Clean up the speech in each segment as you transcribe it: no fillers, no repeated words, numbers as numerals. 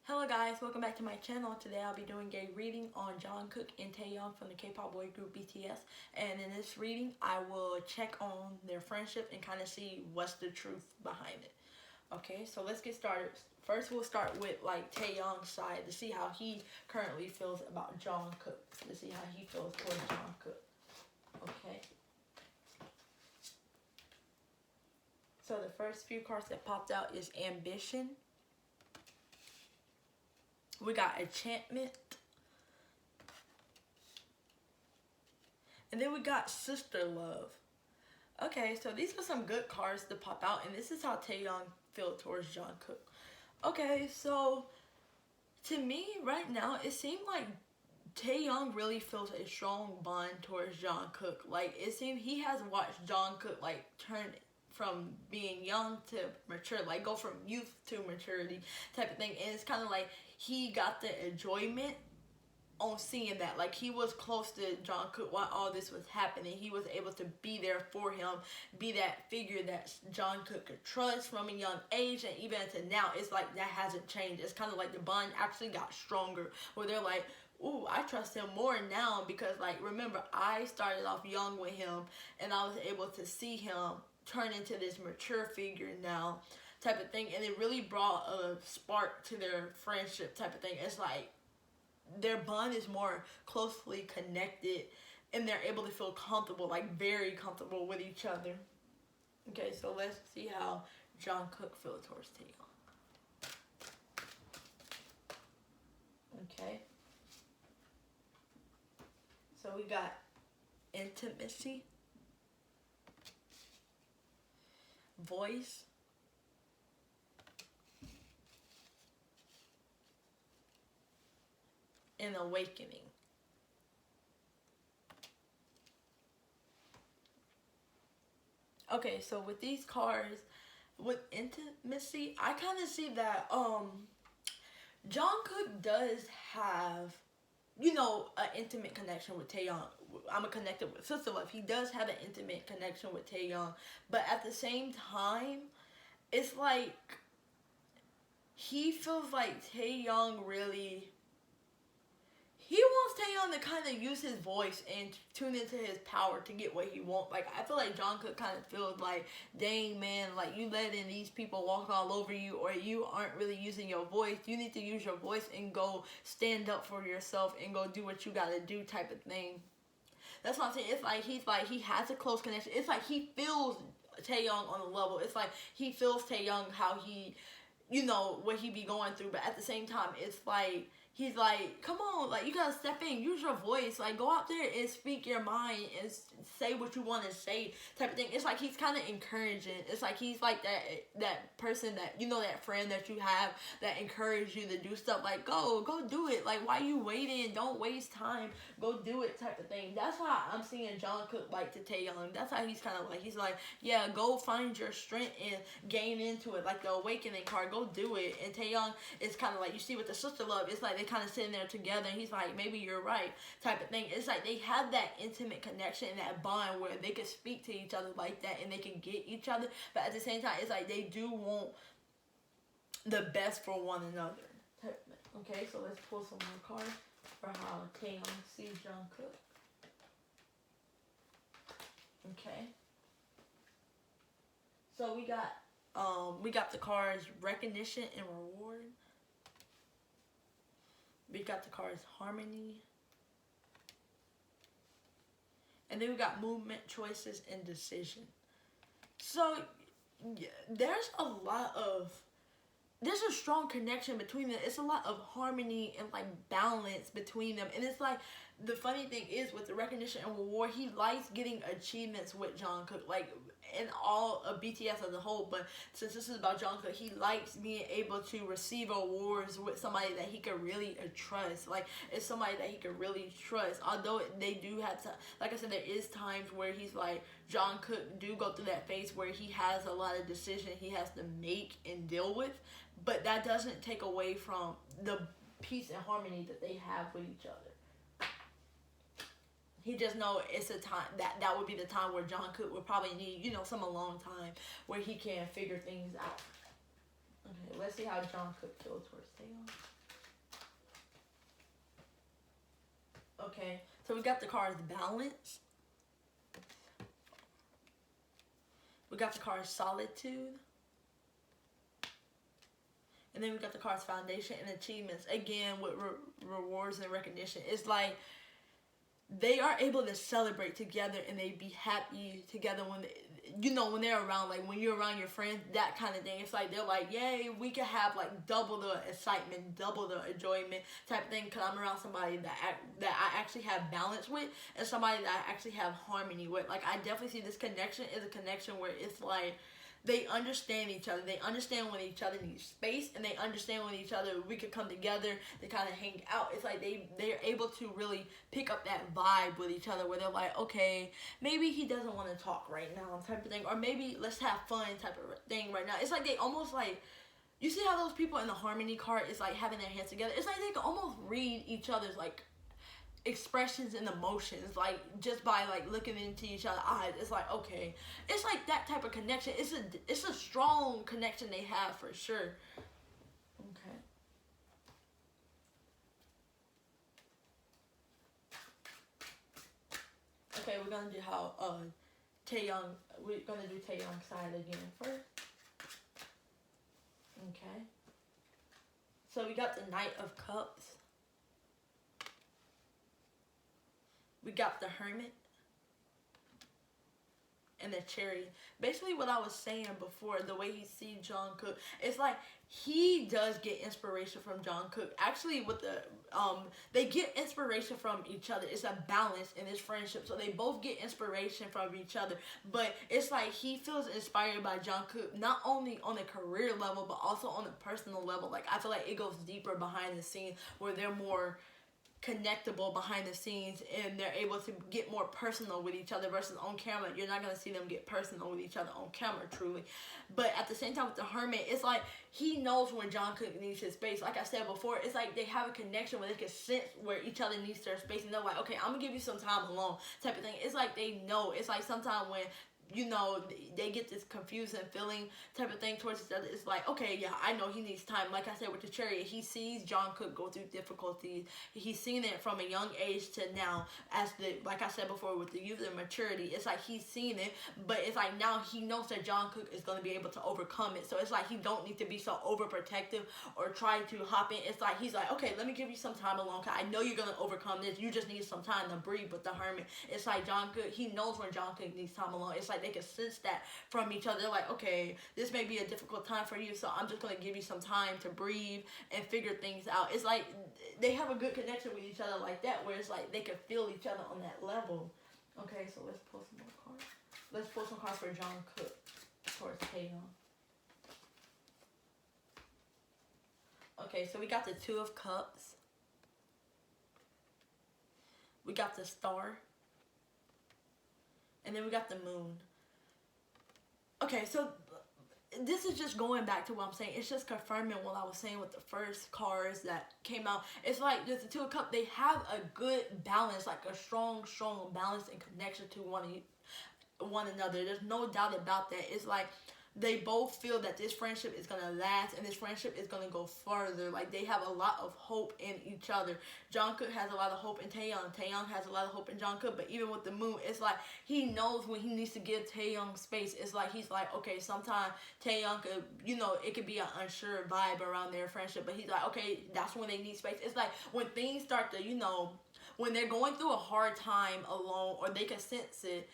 Hello guys, welcome back to my channel. Today I'll be doing a reading on Jungkook and Taehyung from the K-pop boy group BTS. And in this reading, I will check on their friendship and kind of see what's the truth behind it. Okay, so let's get started. First, we'll start with like Taehyung's side to see how he currently feels about Jungkook. To see how he feels towards Jungkook. Okay. So the first few cards that popped out is Ambition. We got Enchantment. And then we got Sister Love. Okay, so these are some good cards to pop out. And this is how Taehyung feels towards Jungkook. Okay, so to me, right now, it seemed like Taehyung really feels a strong bond towards Jungkook. Like, it seemed he has watched Jungkook, like, turn from being young to mature, like go from youth to maturity type of thing. And it's kind of like he got the enjoyment on seeing that. Like, he was close to Jungkook while all this was happening. He was able to be there for him, be that figure that Jungkook could trust from a young age. And even to now, it's like that hasn't changed. It's kind of like the bond actually got stronger, where they're like, ooh, I trust him more now because, like, remember, I started off young with him and I was able to see him turn into this mature figure now type of thing. And it really brought a spark to their friendship type of thing. It's like their bond is more closely connected and they're able to feel comfortable, like very comfortable with each other. Okay, so let's see how Jungkook feels towards Taehyung. Okay. So we got Intimacy, Voice, and Awakening. Okay, so with these cards, with Intimacy, I kind of see that Jungkook does have, you know, an intimate connection with Taehyung. I'm connected with Sister Love. He does have an intimate connection with Taehyung, but at the same time, it's like he feels like Taehyung really. He wants Taehyung to kind of use his voice and tune into his power to get what he wants. Like, I feel like Jungkook kind of feels like, dang, man, like, you letting these people walk all over you, or you aren't really using your voice. You need to use your voice and go stand up for yourself and go do what you gotta do type of thing. That's what I'm saying. It's like he has a close connection. It's like he feels Taehyung on the level. It's like he feels Taehyung how he, you know, what he be going through. But at the same time, it's like he's like, come on, like, you gotta step in, use your voice, like, go out there and speak your mind and say what you want to say type of thing. It's like he's kind of encouraging. It's like he's like that person that, you know, that friend that you have that encourages you to do stuff, like, go do it, like, why you waiting, don't waste time, go do it type of thing. That's why I'm seeing Jungkook like to Taehyung. That's how he's kind of like, he's like, yeah, go find your strength and gain into it, like the Awakening card, go do it. And Taehyung is kind of like, you see with the Sister Love, it's like they kind of sitting there together and he's like, maybe you're right type of thing. It's like they have that intimate connection and that bond where they can speak to each other like that and they can get each other, but at the same time, it's like they do want the best for one another. Okay, so let's pull some more cards for how Taehyung sees Jungkook. Okay, so we got the cards Recognition and Reward. We got the cards Harmony. And then we got Movement, Choices, and Decision. So, yeah, there's a strong connection between them. It's a lot of harmony and, like, balance between them. And it's like, the funny thing is, with the Recognition and Reward, he likes getting achievements with Jungkook, like, in all of BTS as a whole. But since this is about Jungkook, he likes being able to receive awards with somebody that he can really trust. Like, it's somebody that he can really trust. Although they do have to, like I said, there is times where he's like, Jungkook do go through that phase where he has a lot of decisions he has to make and deal with. But that doesn't take away from the peace and harmony that they have with each other. He just know it's a time that would be the time where Jungkook would probably need, you know, some alone time where he can figure things out. Okay, let's see how Jungkook feels towards Taehyung. Okay, so we got the cards balance. We got the cards solitude. And then we got the cards foundation and achievements. Again, with rewards and recognition. It's like they are able to celebrate together and they be happy together when they, you know, when they're around, like when you're around your friends, that kind of thing. It's like they're like, yay, we can have like double the excitement, double the enjoyment type of thing, because I'm around somebody that I actually have balance with, and somebody that I actually have harmony with. Like, I definitely see this connection is a connection where it's like they understand each other. They understand when each other needs space, and they understand when each other we could come together to kind of hang out. It's like they're able to really pick up that vibe with each other, where they're like, okay, maybe he doesn't want to talk right now, type of thing, or maybe let's have fun, type of thing right now. It's like they almost like, you see how those people in the harmony card is like having their hands together. It's like they can almost read each other's like expressions and emotions, like just by like looking into each other's eyes. It's like, okay, it's like that type of connection. It's a strong connection they have for sure. Okay. Okay, we're gonna do how Taehyung. We're gonna do Taehyung's side again first. Okay. So we got the Knight of Cups. We got the Hermit and the Chariot. Basically what I was saying before, the way he sees Jungkook, it's like he does get inspiration from Jungkook. Actually, with the they get inspiration from each other. It's a balance in this friendship, so they both get inspiration from each other. But it's like he feels inspired by Jungkook, not only on a career level but also on a personal level. Like, I feel like it goes deeper behind the scenes, where they're more connectable behind the scenes, and they're able to get more personal with each other, versus on camera you're not going to see them get personal with each other on camera, truly. But at the same time with the Hermit, it's like he knows when Jungkook needs his space. Like I said before, it's like they have a connection where they can sense where each other needs their space, and they're like, okay, I'm gonna give you some time alone, type of thing. It's like they know. It's like sometimes when, you know, they get this confusing feeling type of thing towards each other. It's like, okay, yeah, I know he needs time. Like I said with the Chariot, he sees Jungkook go through difficulties. He's seen it from a young age to now, as the, like I said before, with the youth and maturity. It's like he's seen it, but it's like now he knows that Jungkook is going to be able to overcome it. So it's like he don't need to be so overprotective or try to hop in. It's like he's like, okay, let me give you some time alone, because I know you're going to overcome this. You just need some time to breathe. With the Hermit, it's like Jungkook, he knows when Jungkook needs time alone. It's like they can sense that from each other. They're like, okay, this may be a difficult time for you, so I'm just going to give you some time to breathe and figure things out. It's like they have a good connection with each other like that, where it's like they can feel each other on that level. Okay, so let's pull some more cards. Let's pull some cards for Jungkook towards Taehyung. Okay, so we got the Two of Cups. We got the Star. And then we got the Moon. Okay, so this is just going back to what I'm saying. It's just confirming what I was saying with the first cards that came out. It's like just the Two of Cups, they have a good balance, like a strong balance and connection to one another. There's no doubt about that. It's like they both feel that this friendship is going to last, and this friendship is going to go further. Like, they have a lot of hope in each other. Jungkook has a lot of hope in Taehyung. Taehyung has a lot of hope in Jungkook. But even with the Moon, it's like he knows when he needs to give Taehyung space. It's like he's like, okay, sometimes Taehyung could, you know, it could be an unsure vibe around their friendship. But he's like, okay, that's when they need space. It's like when things start to, you know, when they're going through a hard time alone, or they can sense it,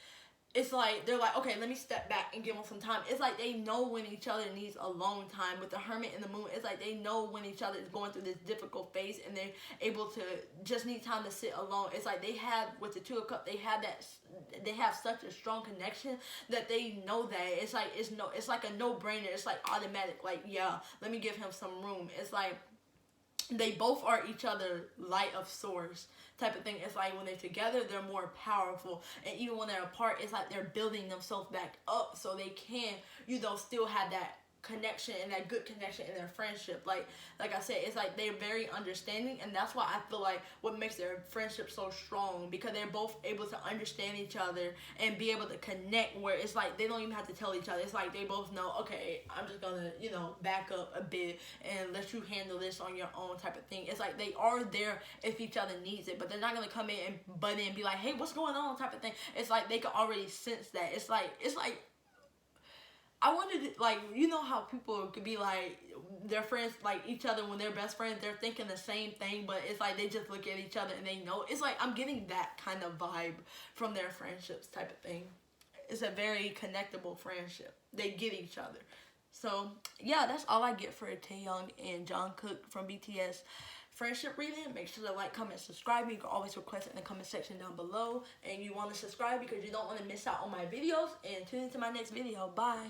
it's like they're like, okay, let me step back and give them some time. It's like they know when each other needs alone time. With the Hermit and the Moon, it's like they know when each other is going through this difficult phase, and they're able to just need time to sit alone. It's like they have, with the Two of Cups, they have such a strong connection that they know that it's like a no-brainer. It's like automatic. Like, yeah, let me give him some room. It's like they both are each other light of source type of thing. It's like when they're together, they're more powerful, and even when they're apart, it's like they're building themselves back up so they can, you know, still have that connection and that good connection in their friendship. Like I said, it's like they're very understanding, and that's why I feel like what makes their friendship so strong, because they're both able to understand each other and be able to connect, where it's like they don't even have to tell each other. It's like they both know, okay, I'm just gonna, you know, back up a bit and let you handle this on your own type of thing. It's like they are there if each other needs it, but they're not gonna come in and butt in and be like, hey, what's going on type of thing. It's like they can already sense that. It's like I wanted, like, you know how people could be like, their friends, like each other when they're best friends, they're thinking the same thing, but it's like they just look at each other and they know. It's like I'm getting that kind of vibe from their friendships type of thing. It's a very connectable friendship. They get each other. So, yeah, that's all I get for Taehyung and Jungkook from BTS friendship reading. Make sure to like, comment, subscribe. You can always request it in the comment section down below. And you want to subscribe because you don't want to miss out on my videos. And tune into my next video. Bye.